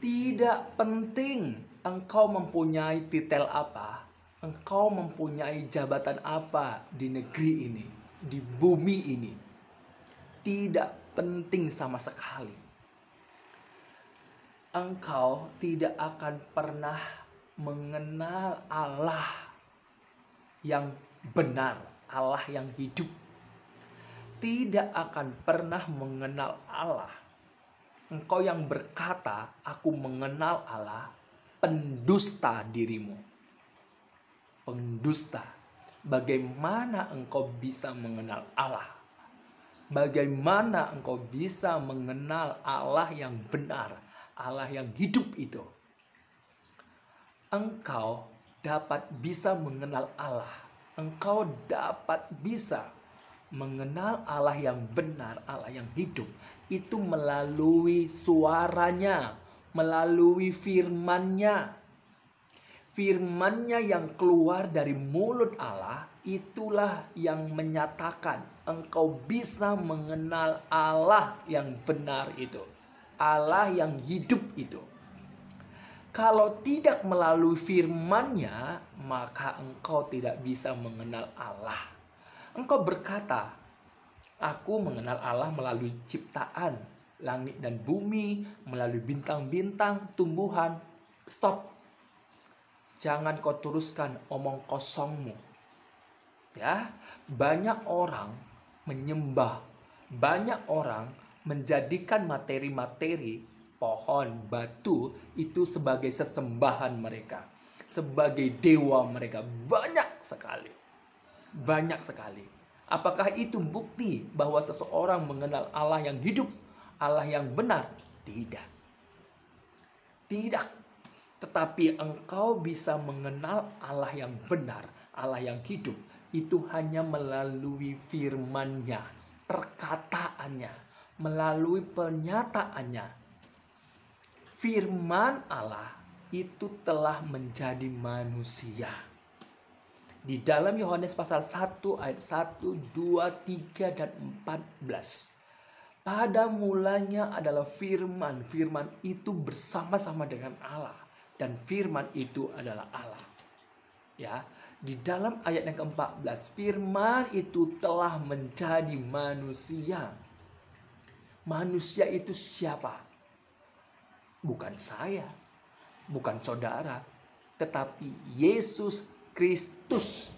Tidak penting engkau mempunyai titel apa, engkau mempunyai jabatan apa di negeri ini, di bumi ini. Tidak penting sama sekali. Engkau tidak akan pernah mengenal Allah yang benar, Allah yang hidup. Tidak akan pernah mengenal Allah. Engkau yang berkata, aku mengenal Allah, pendusta dirimu. Pendusta. Bagaimana engkau bisa mengenal Allah? Bagaimana engkau bisa mengenal Allah yang benar, Allah yang hidup itu? Engkau dapat bisa mengenal Allah. Engkau dapat bisa mengenal Allah yang benar, Allah yang hidup, itu melalui suaranya, melalui firman-Nya. Firman-Nya yang keluar dari mulut Allah, itulah yang menyatakan engkau bisa mengenal Allah yang benar itu, Allah yang hidup itu. Kalau tidak melalui firman-Nya, maka engkau tidak bisa mengenal Allah. Engkau berkata, aku mengenal Allah melalui ciptaan, langit dan bumi, melalui bintang-bintang, tumbuhan. Stop. Jangan kau teruskan omong kosongmu. Ya, banyak orang menyembah, banyak orang menjadikan materi-materi, pohon, batu itu sebagai sesembahan mereka, sebagai dewa mereka. Banyak sekali. Banyak sekali. Apakah itu bukti bahwa seseorang mengenal Allah yang hidup, Allah yang benar? Tidak. Tidak. Tetapi engkau bisa mengenal Allah yang benar, Allah yang hidup, itu hanya melalui firman-Nya, perkataannya, melalui pernyataannya. Firman Allah itu telah menjadi manusia. Di dalam Yohanes pasal 1 ayat 1, 2, 3, dan 14. Pada mulanya adalah firman. Firman itu bersama-sama dengan Allah. Dan firman itu adalah Allah. Ya, di dalam ayat yang ke-14, firman itu telah menjadi manusia. Manusia itu siapa? Bukan saya, bukan saudara, tetapi Yesus Kristus.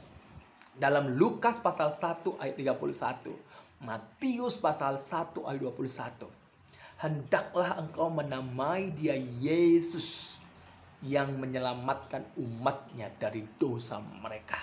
Dalam Lukas pasal 1 ayat 31, Matius pasal 1 ayat 21. Hendaklah engkau menamai dia Yesus yang menyelamatkan umatnya dari dosa mereka.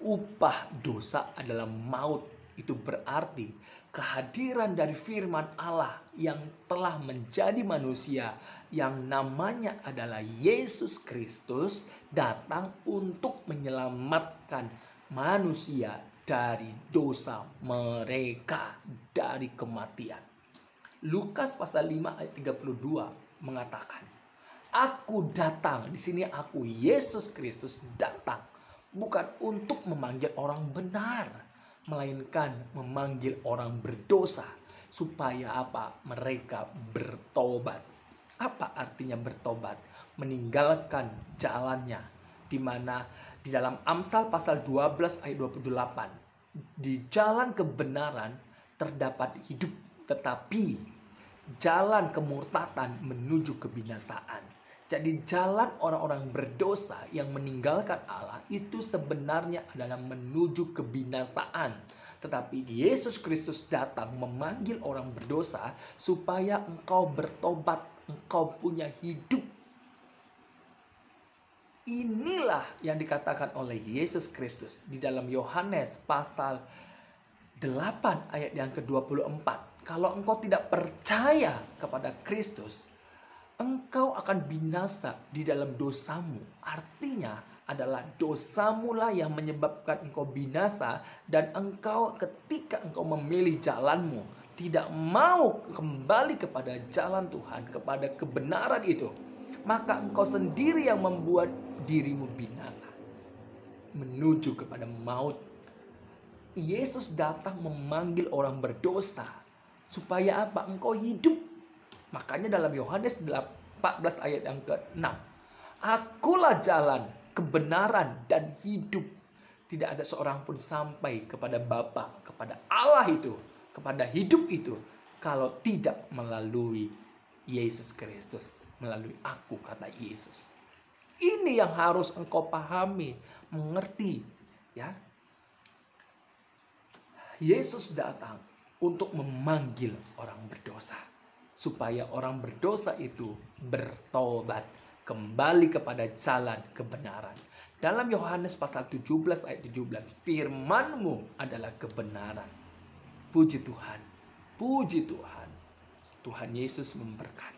Upah dosa adalah maut. Itu berarti kehadiran dari firman Allah yang telah menjadi manusia, yang namanya adalah Yesus Kristus, datang untuk menyelamatkan manusia dari dosa mereka, dari kematian. Lukas pasal 5 ayat 32 mengatakan, aku datang, di sini aku Yesus Kristus datang bukan untuk memanggil orang benar, melainkan memanggil orang berdosa, supaya apa? Mereka bertobat. Apa artinya bertobat? Meninggalkan jalannya, di mana di dalam Amsal pasal 12 ayat 28, di jalan kebenaran terdapat hidup, tetapi jalan kemurtatan menuju kebinasaan. Jadi jalan orang-orang berdosa yang meninggalkan Allah itu sebenarnya adalah menuju kebinasaan. Tetapi Yesus Kristus datang memanggil orang berdosa supaya engkau bertobat, engkau punya hidup. Inilah yang dikatakan oleh Yesus Kristus di dalam Yohanes pasal 8 ayat yang ke-24. Kalau engkau tidak percaya kepada Kristus, engkau akan binasa di dalam dosamu. Artinya adalah dosamu lah yang menyebabkan engkau binasa. Dan engkau ketika engkau memilih jalanmu, tidak mau kembali kepada jalan Tuhan, kepada kebenaran itu, maka engkau sendiri yang membuat dirimu binasa, menuju kepada maut. Yesus datang memanggil orang berdosa supaya apa? Engkau hidup. Makanya dalam Yohanes 14 ayat yang ke-6. Akulah jalan, kebenaran, dan hidup. Tidak ada seorang pun sampai kepada Bapa, kepada Allah itu, kepada hidup itu, kalau tidak melalui Yesus Kristus, melalui aku, kata Yesus. Ini yang harus engkau pahami, mengerti, ya. Yesus datang untuk memanggil orang berdosa, supaya orang berdosa itu bertobat, kembali kepada jalan kebenaran. Dalam Yohanes pasal 17 ayat 17, firman-Mu adalah kebenaran. Puji Tuhan. Puji Tuhan. Tuhan Yesus memberkati.